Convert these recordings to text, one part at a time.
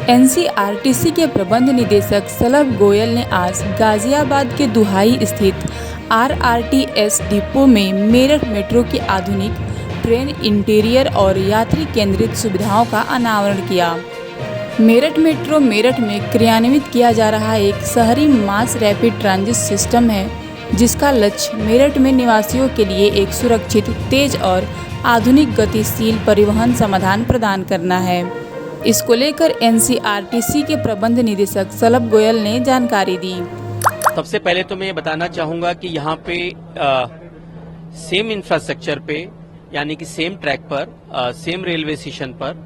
NCRTC के प्रबंध निदेशक शलभ गोयल ने आज गाजियाबाद के दुहाई स्थित आरआरटीएस डिपो में मेरठ मेट्रो की आधुनिक ट्रेन इंटीरियर और यात्री केंद्रित सुविधाओं का अनावरण किया। मेरठ मेट्रो मेरठ में क्रियान्वित किया जा रहा एक शहरी मास रैपिड ट्रांजिट सिस्टम है, जिसका लक्ष्य मेरठ में निवासियों के लिए एक सुरक्षित, तेज और आधुनिक गतिशील परिवहन समाधान प्रदान करना है। इसको लेकर एनसीआरटीसी के प्रबंध निदेशक शलभ गोयल ने जानकारी दी। सबसे पहले तो मैं ये बताना चाहूंगा कि यहाँ पे सेम इंफ्रास्ट्रक्चर पे, यानी कि सेम ट्रैक पर, सेम रेलवे स्टेशन पर,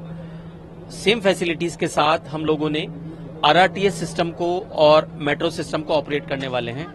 सेम फैसिलिटीज के साथ हम लोगों ने आरआरटीएस सिस्टम को और मेट्रो सिस्टम को ऑपरेट करने वाले हैं।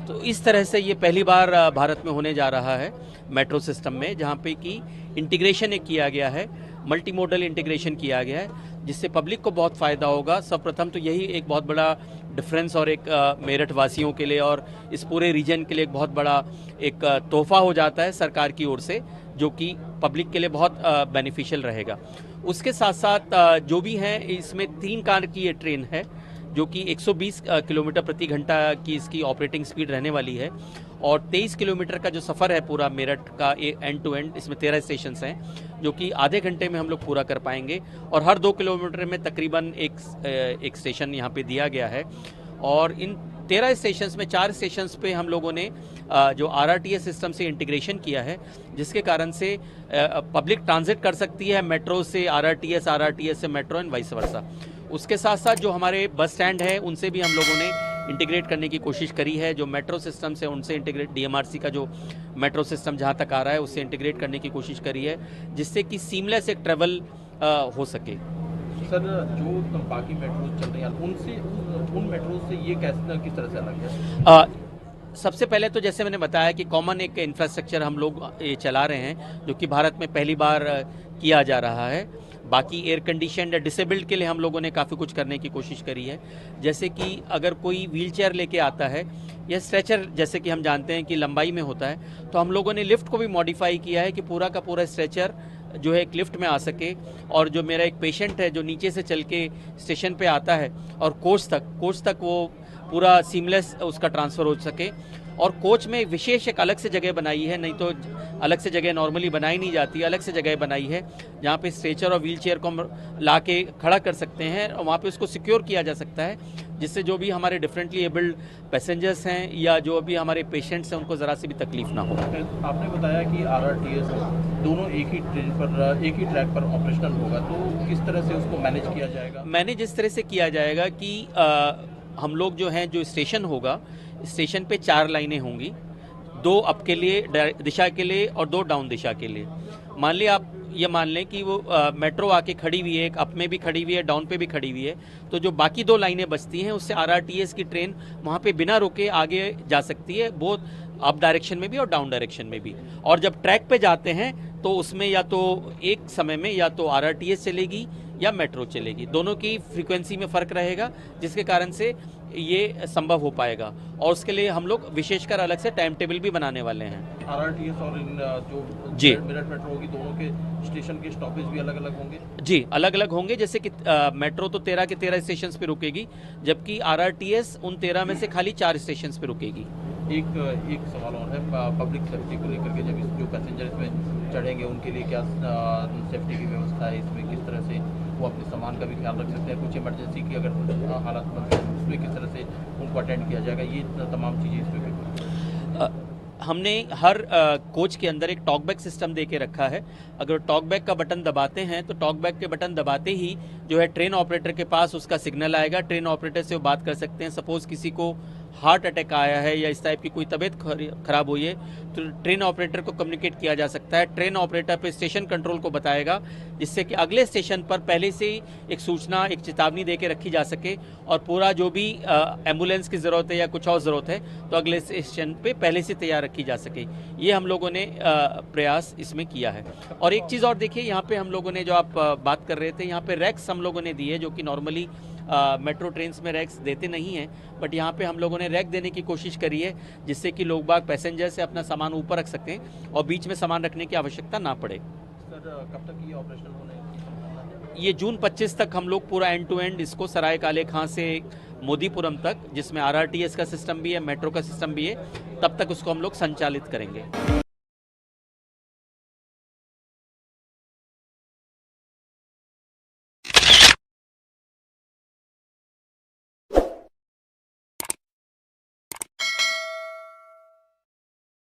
तो इस तरह से ये पहली बार भारत में होने जा रहा है मेट्रो सिस्टम में, जहाँ पे कि इंटीग्रेशन एक किया गया है, मल्टी मोडल इंटीग्रेशन किया गया है, जिससे पब्लिक को बहुत फायदा होगा। सर्वप्रथम तो यही एक बहुत बड़ा डिफरेंस और एक मेरठ वासियों के लिए और इस पूरे रीजन के लिए एक बहुत बड़ा एक तोहफा हो जाता है सरकार की ओर से, जो कि पब्लिक के लिए बहुत बेनिफिशियल रहेगा। उसके साथ साथ जो भी है, इसमें 3 कार की ये ट्रेन है, जो कि 120 किलोमीटर प्रति घंटा की इसकी ऑपरेटिंग स्पीड रहने वाली है और 23 किलोमीटर का जो सफ़र है पूरा मेरठ का एंड टू एंड, इसमें 13 स्टेशन हैं, जो कि आधे घंटे में हम लोग पूरा कर पाएंगे और हर 2 किलोमीटर में तकरीबन एक स्टेशन यहाँ पे दिया गया है। और इन 13 स्टेशंस में 4 स्टेशंस पे हम लोगों ने जो आरआरटीएस सिस्टम से इंटीग्रेशन किया है, जिसके कारण से पब्लिक ट्रांजिट कर सकती है मेट्रो से आरआरटीएस, आरआरटीएस से मेट्रो एंड वाइस वर्सा। उसके साथ साथ जो हमारे बस स्टैंड है, उनसे भी हम लोगों ने इंटीग्रेट करने की कोशिश करी है। जो मेट्रो सिस्टम से उनसे इंटीग्रेट, डीएमआरसी का जो मेट्रो सिस्टम जहाँ तक आ रहा है उससे इंटीग्रेट करने की कोशिश करी है, जिससे कि सीमलेस एक ट्रेवल हो सके। सर, जो बाकी मेट्रो चल रही हैं उन मेट्रो से ये किस तरह से अलग है? सबसे पहले तो जैसे मैंने बताया कि कॉमन एक इंफ्रास्ट्रक्चर हम लोग ये चला रहे हैं, जो कि भारत में पहली बार किया जा रहा है। बाकी एयर कंडीशन या डिसेबल्ड के लिए हम लोगों ने काफ़ी कुछ करने की कोशिश करी है। जैसे कि अगर कोई व्हीलचेयर लेके आता है या स्ट्रेचर, जैसे कि हम जानते हैं कि लंबाई में होता है, तो हम लोगों ने लिफ्ट को भी मॉडिफाई किया है कि पूरा का पूरा स्ट्रेचर जो है एक लिफ्ट में आ सके, और जो मेरा एक पेशेंट है जो नीचे से चल के स्टेशन पे आता है और कोच तक वो पूरा सीमलेस उसका ट्रांसफ़र हो सके। और कोच में विशेष एक अलग से जगह बनाई है, नहीं तो अलग से जगह नॉर्मली बनाई नहीं जाती, अलग से जगह बनाई है जहाँ पे स्ट्रेचर और व्हीलचेयर को हम ला के खड़ा कर सकते हैं और वहाँ पे उसको सिक्योर किया जा सकता है, जिससे जो भी हमारे डिफरेंटली एबल्ड पैसेंजर्स हैं या जो भी हमारे पेशेंट्स हैं उनको ज़रा सी भी तकलीफ ना हो। आपने बताया कि आरआरटीएस दोनों एक ही ट्रेन पर, एक ही ट्रैक पर ऑपरेशनल होगा, तो किस तरह से उसको मैनेज किया जाएगा? मैनेज इस तरह से किया जाएगा कि हम लोग जो हैं, जो स्टेशन होगा, स्टेशन पे 4 लाइनें होंगी, 2 अप के लिए दिशा के लिए और 2 डाउन दिशा के लिए। मान लिया आप ये मान लें कि वो मेट्रो आके खड़ी हुई है, एक अप में भी खड़ी हुई है, डाउन पे भी खड़ी हुई है, तो जो बाकी 2 लाइनें बचती हैं उससे आरआरटीएस की ट्रेन वहाँ पे बिना रुके आगे जा सकती है, बोथ अप डायरेक्शन में भी और डाउन डायरेक्शन में भी। और जब ट्रैक पे जाते हैं तो उसमें या तो एक समय में या तो आरआरटीएस चलेगी या मेट्रो चलेगी, दोनों की फ्रीक्वेंसी में फ़र्क रहेगा, जिसके कारण से ये संभव हो पाएगा। और उसके लिए हम लोग विशेषकर अलग से टाइम टेबल भी बनाने वाले हैं। आरआरटीएस और इन जो मेरठ मेट्रो होगी, दोनों के स्टेशन के स्टॉपेज भी अलग अलग होंगे? जी, अलग अलग होंगे। जैसे कि मेट्रो तो 13 के 13 स्टेशन पे रुकेगी, जबकि आरआरटीएस उन 13 में से खाली 4 स्टेशन पे रुकेगी। एक सवाल और है, पब्लिक सेफ्टी को लेकर के, जब जो पैसेंजर इसमें चढ़ेंगे उनके लिए क्या सेफ्टी की व्यवस्था है इसमें? किस तरह से वो अपने सामान का भी ख्याल रख सकते हैं? कुछ इमरजेंसी की अगर हालात बनते हैं उसमें किस तरह से उनको अटेंड किया जाएगा? ये तमाम चीज़ें इसमें हमने हर कोच के अंदर एक टॉकबैक सिस्टम दे के रखा है। अगर टॉकबैक का बटन दबाते हैं तो टॉकबैक के बटन दबाते ही जो है ट्रेन ऑपरेटर के पास उसका सिग्नल आएगा, ट्रेन ऑपरेटर से वो बात कर सकते हैं। सपोज़ किसी को हार्ट अटैक आया है या इस टाइप की कोई तबीयत खराब हुई है, तो ट्रेन ऑपरेटर को कम्युनिकेट किया जा सकता है। ट्रेन ऑपरेटर पे स्टेशन कंट्रोल को बताएगा, जिससे कि अगले स्टेशन पर पहले से ही एक सूचना, एक चेतावनी दे के रखी जा सके और पूरा जो भी एम्बुलेंस की ज़रूरत है या कुछ और ज़रूरत है तो अगले स्टेशन पे पहले से तैयार रखी जा सके। ये हम लोगों ने प्रयास इसमें किया है। और एक चीज़ और देखिए, यहाँ पे हम लोगों ने जो आप बात कर रहे थे, यहाँ पे रैक्स हम लोगों ने दिए, जो कि नॉर्मली मेट्रो ट्रेन्स में रैक्स देते नहीं हैं, बट यहाँ पे हम लोगों ने रैक देने की कोशिश करी है, जिससे कि लोग बाग पैसेंजर से अपना सामान ऊपर रख सकते हैं और बीच में सामान रखने की आवश्यकता ना पड़े। सर, कब तक ये ऑपरेशनल होने? ये जून 25 तक हम लोग पूरा एंड टू एंड इसको सराय काले खां से मोदीपुरम तक, जिसमें आरआरटीएस का सिस्टम भी है, मेट्रो का सिस्टम भी है, तब तक उसको हम लोग संचालित करेंगे।